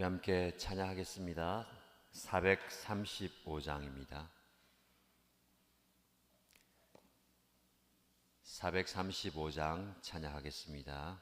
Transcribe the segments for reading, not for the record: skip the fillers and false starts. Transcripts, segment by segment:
우리 함께 찬양하겠습니다. 435장입니다. 435장 찬양하겠습니다.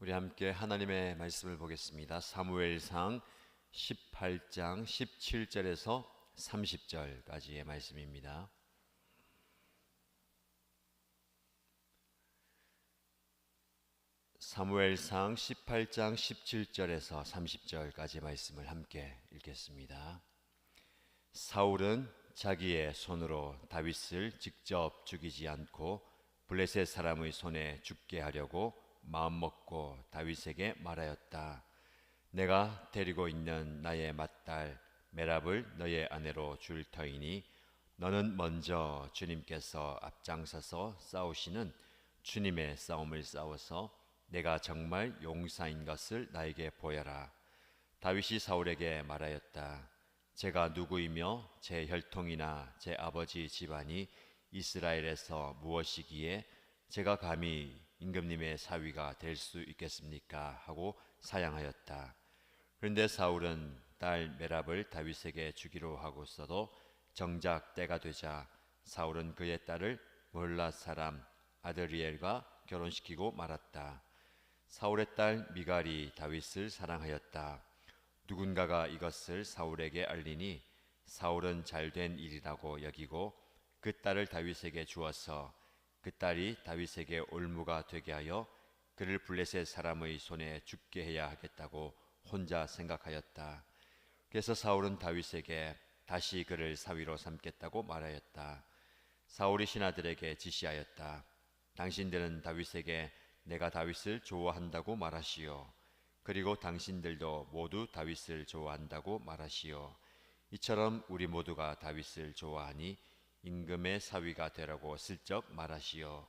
우리 함께 하나님의 말씀을 보겠습니다. 사무엘상 18장 17절에서 30절까지의 말씀입니다. 사무엘상 18장 17절에서 30절까지 말씀을 함께 읽겠습니다. 사울은 자기의 손으로 다윗을 직접 죽이지 않고 블레셋 사람의 손에 죽게 하려고 마음먹고 다윗에게 말하였다. 내가 데리고 있는 나의 맏딸 메랍을 너의 아내로 줄 터이니 너는 먼저 주님께서 앞장서서 싸우시는 주님의 싸움을 싸워서 내가 정말 용사인 것을 나에게 보여라. 다윗이 사울에게 말하였다. 제가 누구이며 제 혈통이나 제 아버지 집안이 이스라엘에서 무엇이기에 제가 감히 임금님의 사위가 될 수 있겠습니까? 하고 사양하였다. 그런데 사울은 딸 메랍을 다윗에게 주기로 하고서도 정작 때가 되자 사울은 그의 딸을 몰라 사람 아드리엘과 결혼시키고 말았다. 사울의 딸 미갈이 다윗을 사랑하였다. 누군가가 이것을 사울에게 알리니 사울은 잘된 일이라고 여기고 그 딸을 다윗에게 주어서 그 딸이 다윗에게 올무가 되게 하여 그를 블레셋 사람의 손에 죽게 해야 하겠다고 혼자 생각하였다. 그래서 사울은 다윗에게 다시 그를 사위로 삼겠다고 말하였다. 사울이 신하들에게 지시하였다. 당신들은 다윗에게 내가 다윗을 좋아한다고 말하시오. 그리고 당신들도 모두 다윗을 좋아한다고 말하시오. 이처럼 우리 모두가 다윗을 좋아하니 임금의 사위가 되라고 슬쩍 말하시오.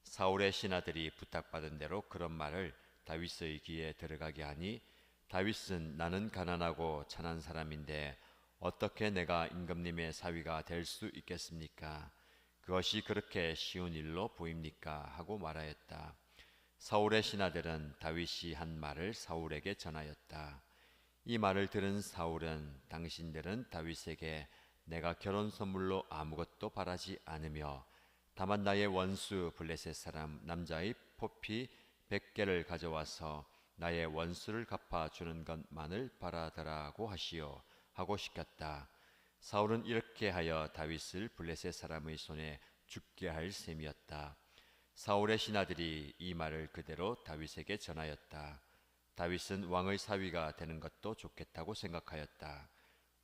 사울의 신하들이 부탁받은 대로 그런 말을 다윗의 귀에 들어가게 하니 다윗은 나는 가난하고 천한 사람인데 어떻게 내가 임금님의 사위가 될 수 있겠습니까? 그것이 그렇게 쉬운 일로 보입니까? 하고 말하였다. 사울의 신하들은 다윗이 한 말을 사울에게 전하였다. 이 말을 들은 사울은 당신들은 다윗에게 내가 결혼 선물로 아무것도 바라지 않으며 다만 나의 원수 블레셋 사람 남자의 포피 100개를 가져와서 나의 원수를 갚아주는 것만을 바라더라고 하시오 하고 시켰다. 사울은 이렇게 하여 다윗을 블레셋 사람의 손에 죽게 할 셈이었다. 사울의 신하들이 이 말을 그대로 다윗에게 전하였다. 다윗은 왕의 사위가 되는 것도 좋겠다고 생각하였다.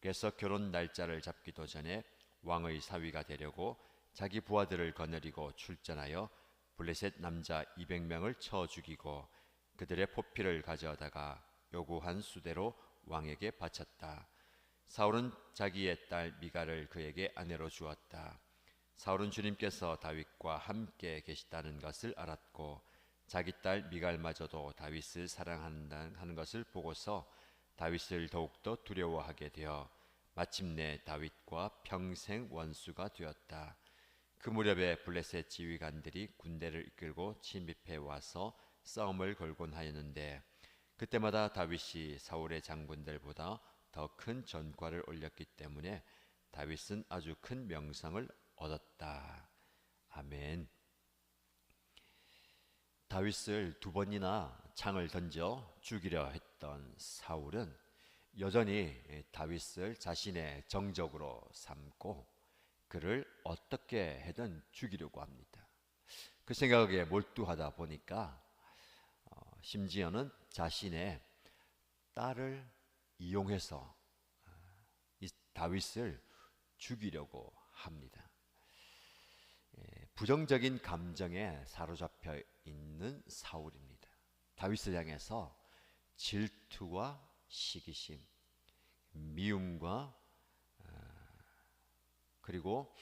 그래서 결혼 날짜를 잡기도 전에 왕의 사위가 되려고 자기 부하들을 거느리고 출전하여 블레셋 남자 200명을 쳐 죽이고 그들의 포피를 가져다가 요구한 수대로 왕에게 바쳤다. 사울은 자기의 딸 미갈을 그에게 아내로 주었다. 사울은 주님께서 다윗과 함께 계시다는 것을 알았고 자기 딸 미갈마저도 다윗을 사랑한다는 것을 보고서 다윗을 더욱더 두려워하게 되어 마침내 다윗과 평생 원수가 되었다. 그 무렵에 블레셋 지휘관들이 군대를 이끌고 침입해 와서 싸움을 걸곤 하였는데 그때마다 다윗이 사울의 장군들보다 더 큰 전과를 올렸기 때문에 다윗은 아주 큰 명성을 얻었다. 아멘. 다윗을 2번이나 창을 던져 죽이려 했던 사울은 여전히 다윗을 자신의 정적으로 삼고 그를 어떻게 해든 죽이려고 합니다. 그 생각에 몰두하다 보니까 심지어는 자신의 딸을 이용해서 이 다윗을 죽이려고 합니다. 부정적인 감정에 사로잡혀 있는 사울입니다. 다윗을 향해서 질투와 시기심, 미움과 그리고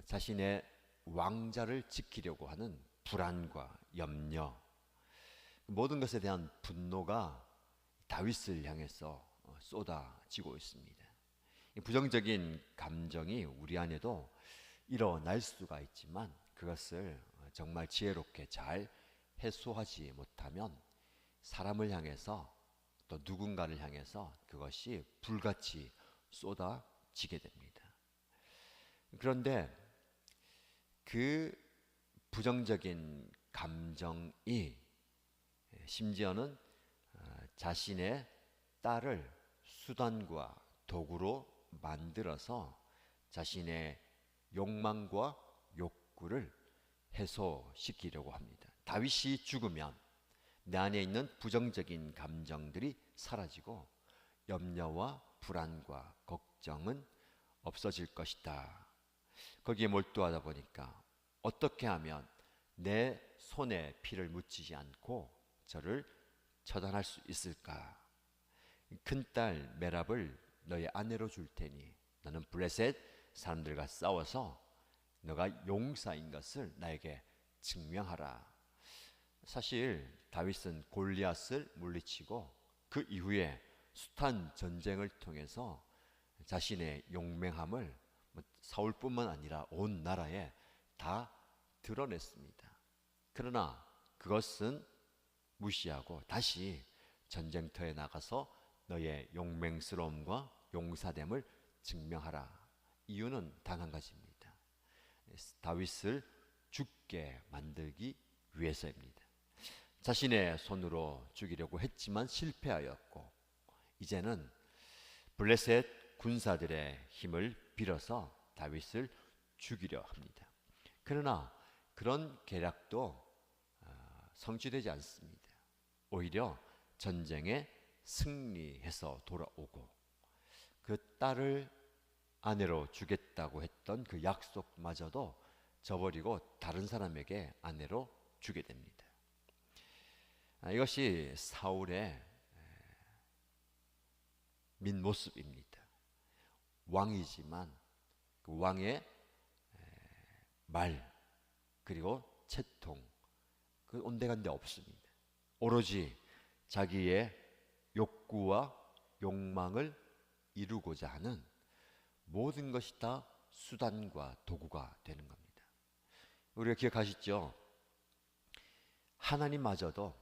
자신의 왕자를 지키려고 하는 불안과 염려, 모든 것에 대한 분노가 다윗을 향해서 쏟아지고 있습니다. 이 부정적인 감정이 우리 안에도 일어날 수가 있지만 그것을 정말 지혜롭게 잘 해소하지 못하면 사람을 향해서 또 누군가를 향해서 그것이 불같이 쏟아지게 됩니다. 그런데 그 부정적인 감정이 심지어는 자신의 딸을 수단과 도구로 만들어서 자신의 욕망과 욕구를 해소시키려고 합니다. 다윗이 죽으면 내 안에 있는 부정적인 감정들이 사라지고 염려와 불안과 걱정은 없어질 것이다. 거기에 몰두하다 보니까 어떻게 하면 내 손에 피를 묻히지 않고 저를 처단할 수 있을까? 큰딸 메랍을 너의 아내로 줄 테니 너는 블레셋 사람들과 싸워서 너가 용사인 것을 나에게 증명하라. 사실 다윗은 골리앗을 물리치고 그 이후에 숱한 전쟁을 통해서 자신의 용맹함을 사울뿐만 아니라 온 나라에 다 드러냈습니다. 그러나 그것은 무시하고 다시 전쟁터에 나가서 너의 용맹스러움과 용사됨을 증명하라. 이유는 단 한 가지입니다. 다윗을 죽게 만들기 위해서입니다. 자신의 손으로 죽이려고 했지만 실패하였고 이제는 블레셋 군사들의 힘을 빌어서 다윗을 죽이려 합니다. 그러나 그런 계략도 성취되지 않습니다. 오히려 전쟁에 승리해서 돌아오고 그 딸을 아내로 주겠다고 했던 그 약속마저도 저버리고 다른 사람에게 아내로 주게 됩니다. 이것이 사울의 민 모습입니다. 왕이지만 그 왕의 말 그리고 채통 그 온데간데 없습니다. 오로지 자기의 욕구와 욕망을 이루고자 하는 모든 것이 다 수단과 도구가 되는 겁니다. 우리가 기억하시죠? 하나님마저도,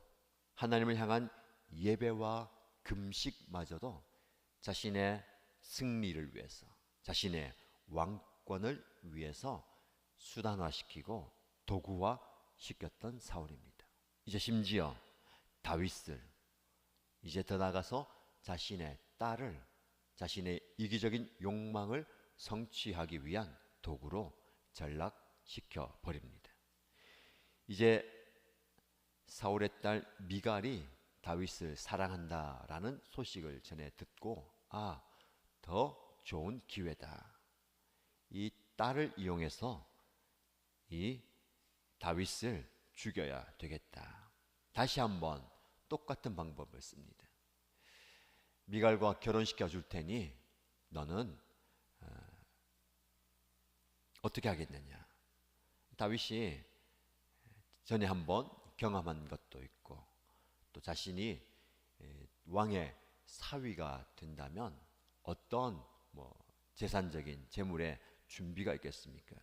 하나님을 향한 예배와 금식마저도 자신의 승리를 위해서, 자신의 왕권을 위해서 수단화시키고 도구화시켰던 사울입니다. 이제 심지어 다윗을, 이제 더 나아가서 자신의 딸을, 자신의 이기적인 욕망을 성취하기 위한 도구로 전락시켜 버립니다. 이제 사울의 딸 미갈이 다윗을 사랑한다라는 소식을 전해 듣고, 더 좋은 기회다. 이 딸을 이용해서 이 다윗을 죽여야 되겠다. 다시 한번 똑같은 방법을 씁니다. 미갈과 결혼시켜 줄 테니 너는 어떻게 하겠느냐. 다윗이 전에 한번 경험한 것도 있고, 또 자신이 왕의 사위가 된다면 어떤 재산적인 재물의 준비가 있겠습니까?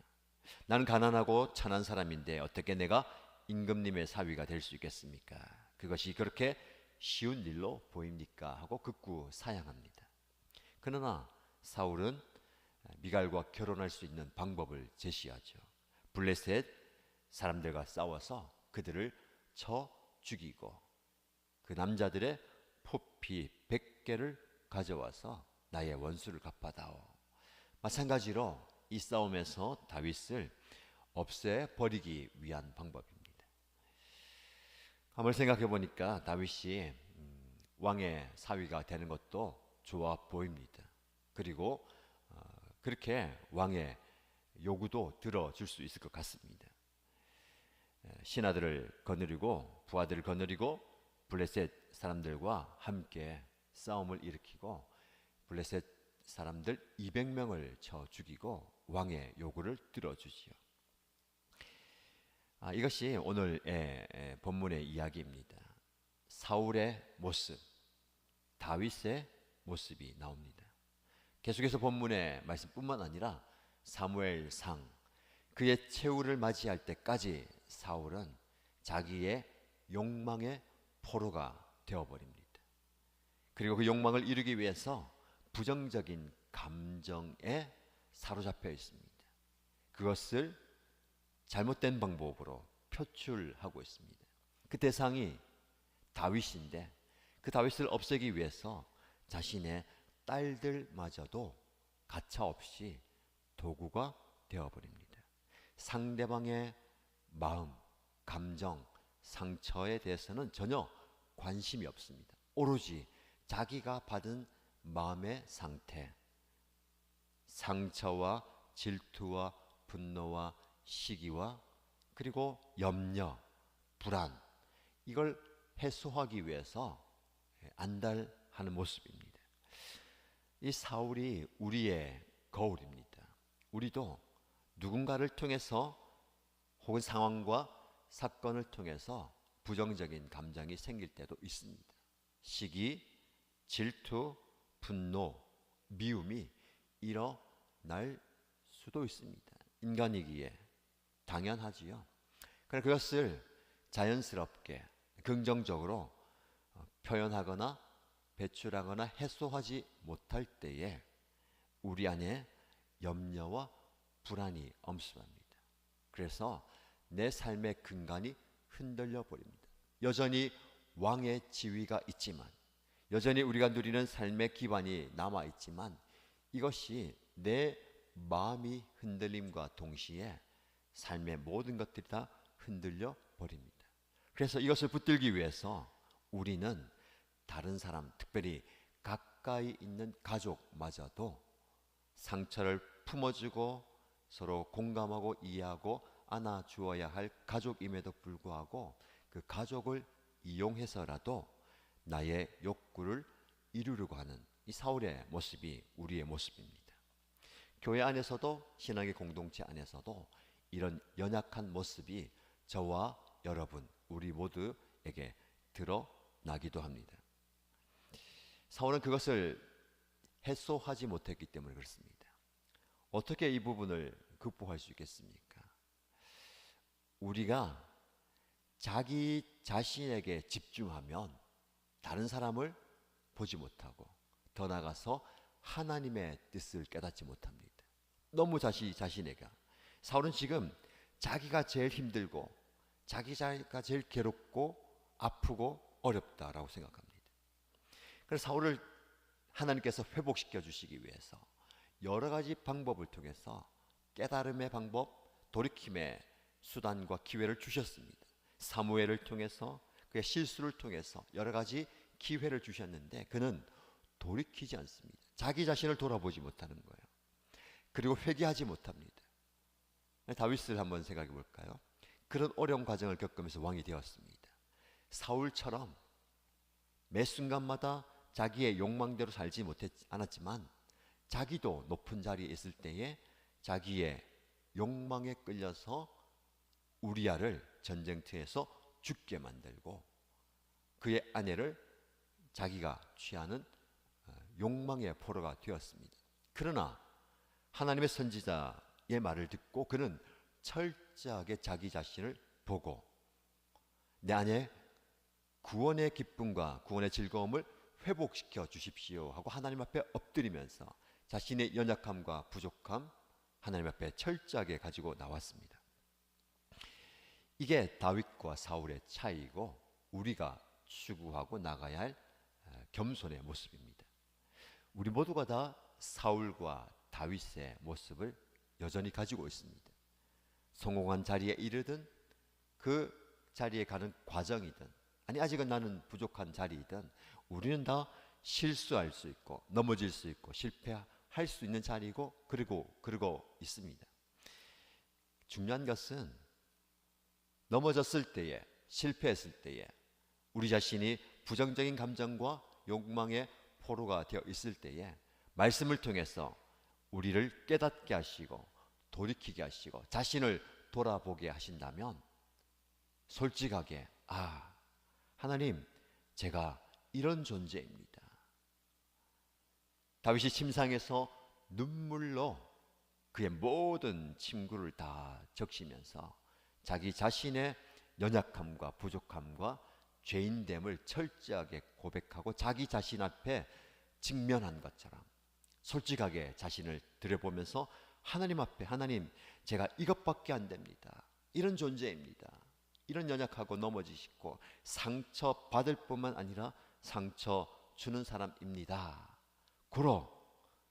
나는 가난하고 천한 사람인데 어떻게 내가 임금님의 사위가 될 수 있겠습니까? 그것이 그렇게 쉬운 일로 보입니까? 하고 극구 사양합니다. 그러나 사울은 미갈과 결혼할 수 있는 방법을 제시하죠. 블레셋 사람들과 싸워서 그들을 쳐 죽이고 그 남자들의 포피 100개를 가져와서 나의 원수를 갚아다오. 마찬가지로 이 싸움에서 다윗을 없애버리기 위한 방법입니다. 한번 생각해 보니까 다윗이 왕의 사위가 되는 것도 좋아 보입니다. 그리고 그렇게 왕의 요구도 들어줄 수 있을 것 같습니다. 신하들을 거느리고 부하들을 거느리고 블레셋 사람들과 함께 싸움을 일으키고 블레셋 사람들 200명을 쳐 죽이고 왕의 요구를 들어주지요. 이것이 오늘의 본문의 이야기입니다. 사울의 모습, 다윗의 모습이 나옵니다. 계속해서 본문의 말씀뿐만 아니라 사무엘상, 그의 최후를 맞이할 때까지 사울은 자기의 욕망의 포로가 되어버립니다. 그리고 그 욕망을 이루기 위해서 부정적인 감정에 사로잡혀 있습니다. 그것을 잘못된 방법으로 표출하고 있습니다. 그 대상이 다윗인데 그 다윗을 없애기 위해서 자신의 딸들마저도 가차없이 도구가 되어버립니다. 상대방의 마음, 감정, 상처에 대해서는 전혀 관심이 없습니다. 오로지 자기가 받은 마음의 상태, 상처와 질투와 분노와 시기와 그리고 염려, 불안, 이걸 해소하기 위해서 안달하는 모습입니다. 이 사울이 우리의 거울입니다. 우리도 누군가를 통해서 혹은 상황과 사건을 통해서 부정적인 감정이 생길 때도 있습니다. 시기, 질투, 분노, 미움이 일어날 수도 있습니다. 인간이기에 당연하지요. 그러나 그것을 자연스럽게 긍정적으로 표현하거나 배출하거나 해소하지 못할 때에 우리 안에 염려와 불안이 엄습합니다. 그래서 내 삶의 근간이 흔들려 버립니다. 여전히 왕의 지위가 있지만, 여전히 우리가 누리는 삶의 기반이 남아 있지만, 이것이 내 마음이 흔들림과 동시에 삶의 모든 것들이 다 흔들려 버립니다. 그래서 이것을 붙들기 위해서 우리는 다른 사람, 특별히 가까이 있는 가족마저도 상처를 품어주고 서로 공감하고 이해하고 안아주어야 할 가족임에도 불구하고 그 가족을 이용해서라도 나의 욕구를 이루려고 하는 이 사울의 모습이 우리의 모습입니다. 교회 안에서도 신앙의 공동체 안에서도 이런 연약한 모습이 저와 여러분, 우리 모두에게 드러나기도 합니다. 사울은 그것을 해소하지 못했기 때문에 그렇습니다. 어떻게 이 부분을 극복할 수 있겠습니까? 우리가 자기 자신에게 집중하면 다른 사람을 보지 못하고 더 나아가서 하나님의 뜻을 깨닫지 못합니다. 너무 자신에게. 사울은 지금 자기가 제일 힘들고 자기가 제일 괴롭고 아프고 어렵다라고 생각합니다. 그래서 사울을 하나님께서 회복시켜 주시기 위해서 여러 가지 방법을 통해서 깨달음의 방법, 돌이킴의 수단과 기회를 주셨습니다. 사무엘을 통해서, 그의 실수를 통해서 여러 가지 기회를 주셨는데 그는 돌이키지 않습니다. 자기 자신을 돌아보지 못하는 거예요. 그리고 회개하지 못합니다. 다윗을 한번 생각해 볼까요? 그런 어려운 과정을 겪으면서 왕이 되었습니다. 사울처럼 매 순간마다 자기의 욕망대로 살지 않았지만 자기도 높은 자리에 있을 때에 자기의 욕망에 끌려서 우리아를 전쟁터에서 죽게 만들고 그의 아내를 자기가 취하는 욕망의 포로가 되었습니다. 그러나 하나님의 선지자의 말을 듣고 그는 철저하게 자기 자신을 보고 내 안에 구원의 기쁨과 구원의 즐거움을 회복시켜 주십시오 하고 하나님 앞에 엎드리면서 자신의 연약함과 부족함 하나님 앞에 철저하게 가지고 나왔습니다. 이게 다윗과 사울의 차이고 우리가 추구하고 나가야 할 겸손의 모습입니다. 우리 모두가 다 사울과 다윗의 모습을 여전히 가지고 있습니다. 성공한 자리에 이르든 그 자리에 가는 과정이든 아니 아직은 나는 부족한 자리이든 우리는 다 실수할 수 있고 넘어질 수 있고 실패할 수 있는 자리이고 그러고 있습니다. 중요한 것은 넘어졌을 때에 실패했을 때에 우리 자신이 부정적인 감정과 욕망의 포로가 되어 있을 때에 말씀을 통해서 우리를 깨닫게 하시고 돌이키게 하시고 자신을 돌아보게 하신다면 솔직하게 하나님 제가 이런 존재입니다. 다윗이 침상에서 눈물로 그의 모든 침구를 다 적시면서 자기 자신의 연약함과 부족함과 죄인됨을 철저하게 고백하고 자기 자신 앞에 직면한 것처럼 솔직하게 자신을 들여보면서 하나님 앞에 하나님 제가 이것밖에 안 됩니다. 이런 존재입니다. 이런 연약하고 넘어지시고 상처받을 뿐만 아니라 상처 주는 사람입니다. 고로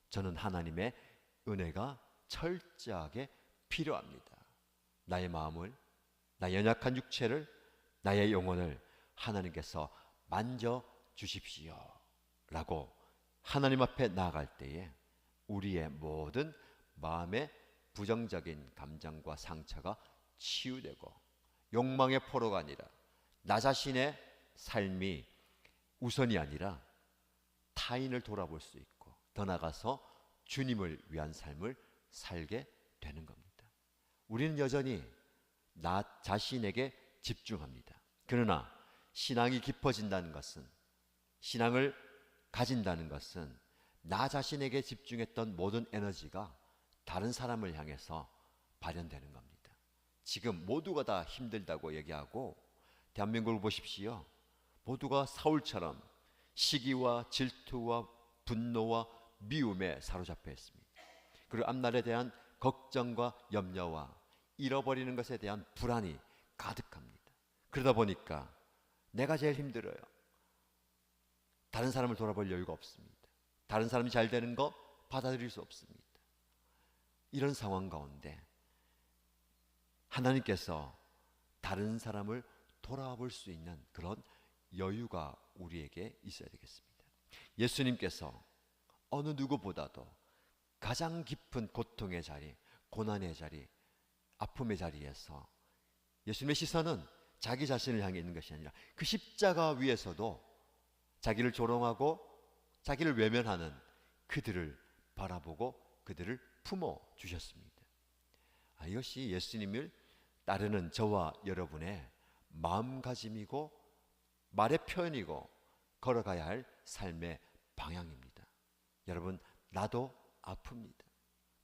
저는 하나님의 은혜가 철저하게 필요합니다. 나의 마음을, 나의 연약한 육체를, 나의 영혼을 하나님께서 만져주십시오 라고 하나님 앞에 나아갈 때에 우리의 모든 마음의 부정적인 감정과 상처가 치유되고 욕망의 포로가 아니라 나 자신의 삶이 우선이 아니라 타인을 돌아볼 수 있고 더 나아가서 주님을 위한 삶을 살게 되는 겁니다. 우리는 여전히 나 자신에게 집중합니다. 그러나 신앙이 깊어진다는 것은, 신앙을 가진다는 것은 나 자신에게 집중했던 모든 에너지가 다른 사람을 향해서 발현되는 겁니다. 지금 모두가 다 힘들다고 얘기하고 대한민국을 보십시오. 모두가 사울처럼 시기와 질투와 분노와 미움에 사로잡혀 있습니다. 그리고 앞날에 대한 걱정과 염려와 잃어버리는 것에 대한 불안이 가득합니다. 그러다 보니까 내가 제일 힘들어요. 다른 사람을 돌아볼 여유가 없습니다. 다른 사람이 잘 되는 거 받아들일 수 없습니다. 이런 상황 가운데 하나님께서 다른 사람을 돌아볼 수 있는 그런 여유가 우리에게 있어야 되겠습니다. 예수님께서 어느 누구보다도 가장 깊은 고통의 자리, 고난의 자리, 아픔의 자리에서 예수님의 시선은 자기 자신을 향해 있는 것이 아니라 그 십자가 위에서도 자기를 조롱하고 자기를 외면하는 그들을 바라보고 그들을 품어 주셨습니다. 이것이 예수님을 따르는 저와 여러분의 마음가짐이고 말의 표현이고 걸어가야 할 삶의 방향입니다. 여러분, 나도 아픕니다.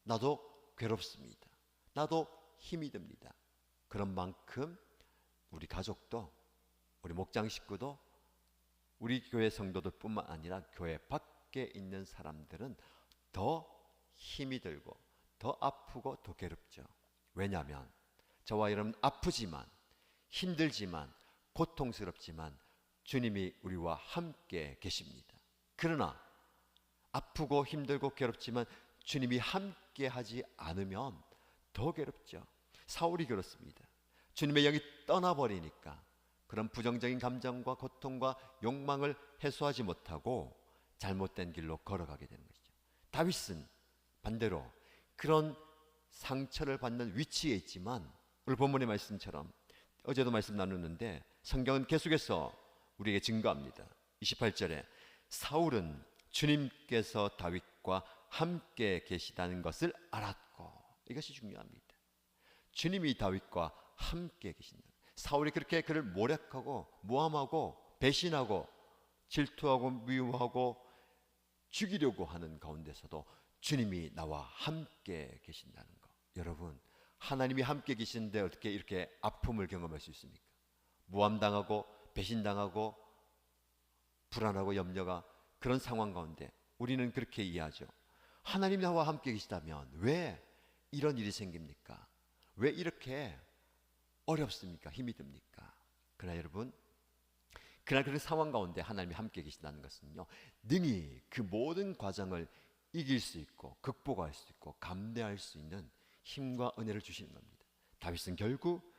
나도 괴롭습니다. 나도 힘이 듭니다. 그런 만큼 우리 가족도, 우리 목장 식구도, 우리 교회 성도들뿐만 아니라 교회 밖에 있는 사람들은 더 힘이 들고 더 아프고 더 괴롭죠. 왜냐하면 저와 여러분 아프지만, 힘들지만, 고통스럽지만 주님이 우리와 함께 계십니다. 그러나 아프고 힘들고 괴롭지만 주님이 함께 하지 않으면 더 괴롭죠. 사울이 그렇습니다. 주님의 영이 떠나버리니까 그런 부정적인 감정과 고통과 욕망을 해소하지 못하고 잘못된 길로 걸어가게 되는 것이죠. 다윗은 반대로 그런 상처를 받는 위치에 있지만 오늘 본문의 말씀처럼, 어제도 말씀 나눴는데 성경은 계속해서 우리에게 증거합니다. 28절에 사울은 주님께서 다윗과 함께 계시다는 것을 알았고, 이것이 중요합니다. 주님이 다윗과 함께 계신다. 사울이 그렇게 그를 모략하고 모함하고 배신하고 질투하고 미워하고 죽이려고 하는 가운데서도 주님이 나와 함께 계신다는 것. 여러분, 하나님이 함께 계시는데 어떻게 이렇게 아픔을 경험할 수 있습니까? 모함당하고 배신당하고 불안하고 염려가 그런 상황 가운데 우리는 그렇게 이해하죠. 하나님이 나와 함께 계시다면 왜 이런 일이 생깁니까? 왜 이렇게 어렵습니까? 힘이 듭니까? 그러나 여러분, 그러나 그런 상황 가운데 하나님이 함께 계신다는 것은요, 능히 그 모든 과정을 이길 수 있고 극복할 수 있고 감내할 수 있는 힘과 은혜를 주시는 겁니다. 다윗은 결국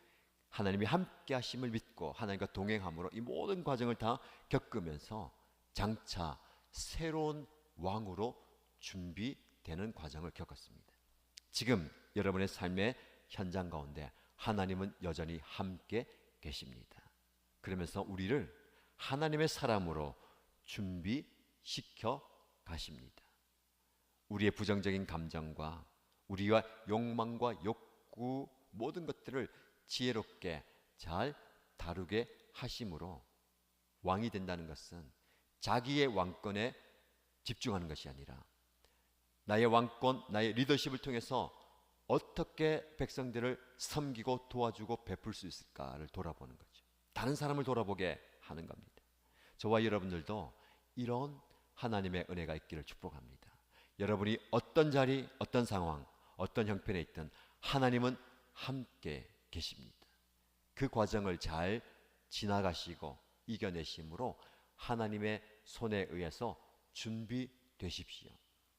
하나님이 함께 하심을 믿고 하나님과 동행함으로 이 모든 과정을 다 겪으면서 장차 새로운 왕으로 준비되는 과정을 겪었습니다. 지금 여러분의 삶의 현장 가운데 하나님은 여전히 함께 계십니다. 그러면서 우리를 하나님의 사람으로 준비시켜 가십니다. 우리의 부정적인 감정과 우리와 욕망과 욕구 모든 것들을 지혜롭게 잘 다루게 하심으로 왕이 된다는 것은 자기의 왕권에 집중하는 것이 아니라 나의 왕권, 나의 리더십을 통해서 어떻게 백성들을 섬기고 도와주고 베풀 수 있을까를 돌아보는 거죠. 다른 사람을 돌아보게 하는 겁니다. 저와 여러분들도 이런 하나님의 은혜가 있기를 축복합니다. 여러분이 어떤 자리, 어떤 상황, 어떤 형편에 있든 하나님은 함께 계십니다. 그 과정을 잘 지나가시고 이겨내심으로 하나님의 손에 의해서 준비되십시오.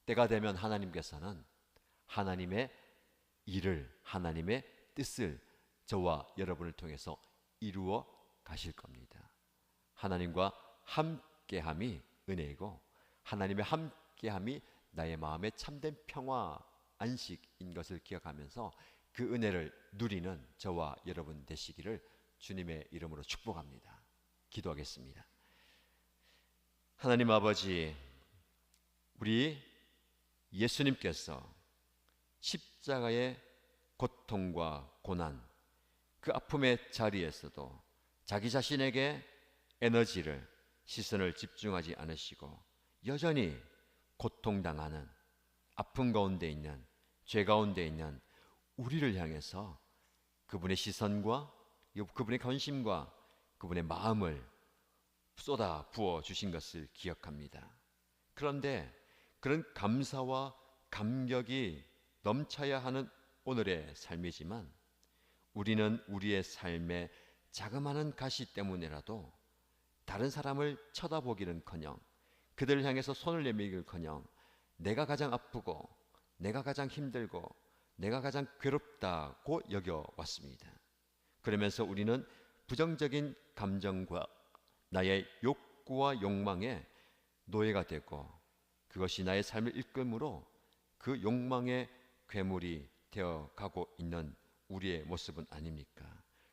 때가 되면 하나님께서는 하나님의 일을, 하나님의 뜻을 저와 여러분을 통해서 이루어 가실 겁니다. 하나님과 함께함이 은혜이고 하나님의 함께함이 나의 마음에 참된 평화, 안식인 것을 기억하면서 그 은혜를 누리는 저와 여러분 되시기를 주님의 이름으로 축복합니다. 기도하겠습니다. 하나님 아버지, 우리 예수님께서 십자가의 고통과 고난, 그 아픔의 자리에서도 자기 자신에게 에너지를, 시선을 집중하지 않으시고 여전히 고통당하는, 아픔 가운데 있는, 죄 가운데 있는 우리를 향해서 그분의 시선과 그분의 관심과 그분의 마음을 쏟아 부어 주신 것을 기억합니다. 그런데 그런 감사와 감격이 넘쳐야 하는 오늘의 삶이지만 우리는 우리의 삶의 자그마한 가시 때문에라도 다른 사람을 쳐다보기는커녕 그들을 향해서 손을 내밀기는커녕 내가 가장 아프고 내가 가장 힘들고 내가 가장 괴롭다고 여겨왔습니다. 그러면서 우리는 부정적인 감정과 나의 욕구와 욕망에 노예가 되고 그것이 나의 삶을 이끌므로 그 욕망의 괴물이 되어가고 있는 우리의 모습은 아닙니까?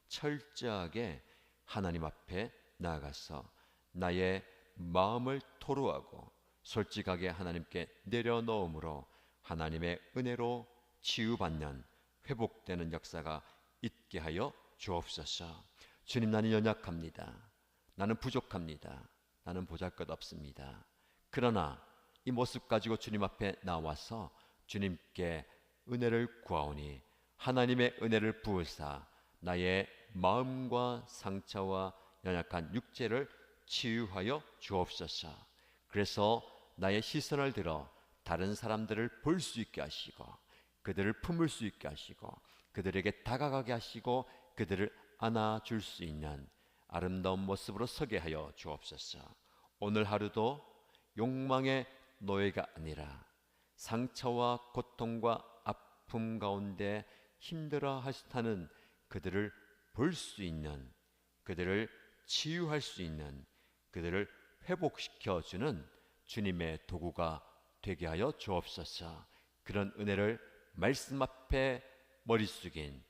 철저하게 하나님 앞에 나아가서 나의 마음을 토로하고 솔직하게 하나님께 내려놓음으로 하나님의 은혜로 치유받는, 회복되는 역사가 있게 하여 주옵소서. 주님, 나는 연약합니다. 나는 부족합니다. 나는 보잘것없습니다. 그러나 이 모습 가지고 주님 앞에 나와서 주님께 은혜를 구하오니 하나님의 은혜를 부으사 나의 마음과 상처와 연약한 육체를 치유하여 주옵소서. 그래서 나의 시선을 들어 다른 사람들을 볼 수 있게 하시고 그들을 품을 수 있게 하시고 그들에게 다가가게 하시고 그들을 안아줄 수 있는 아름다운 모습으로 서게 하여 주옵소서. 오늘 하루도 욕망의 노예가 아니라 상처와 고통과 아픔 가운데 힘들어하는 그들을 볼 수 있는, 그들을 치유할 수 있는, 그들을 회복시켜주는 주님의 도구가 되게 하여 주옵소서. 그런 은혜를 말씀 앞에 머리 숙인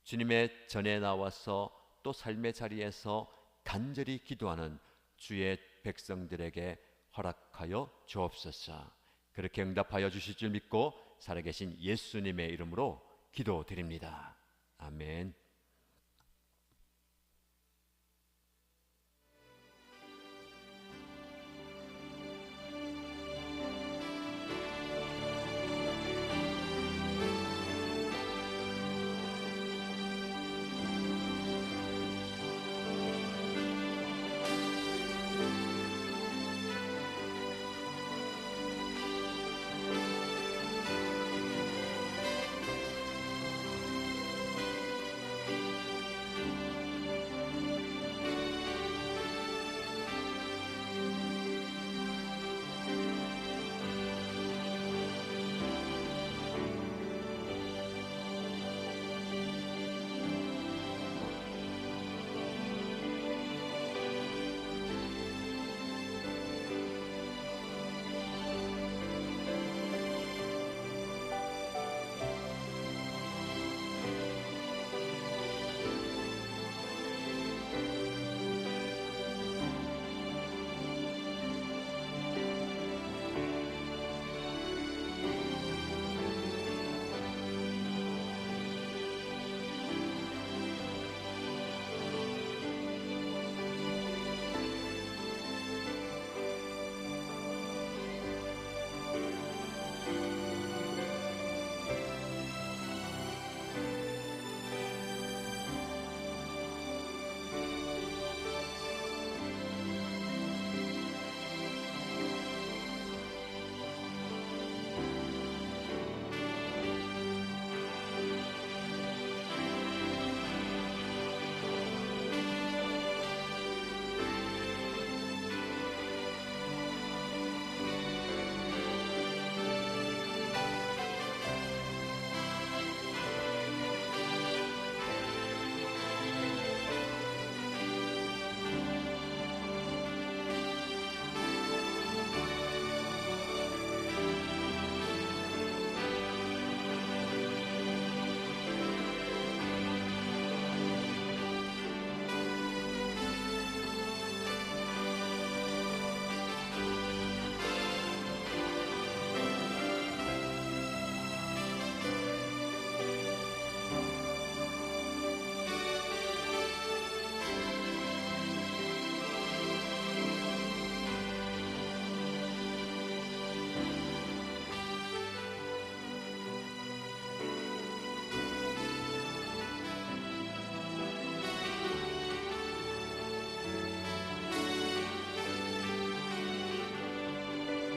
주님의 전에 나와서 또 삶의 자리에서 간절히 기도하는 주의 백성들에게 허락하여 주옵소서. 그렇게 응답하여 주실 줄 믿고 살아계신 예수님의 이름으로 기도드립니다. 아멘.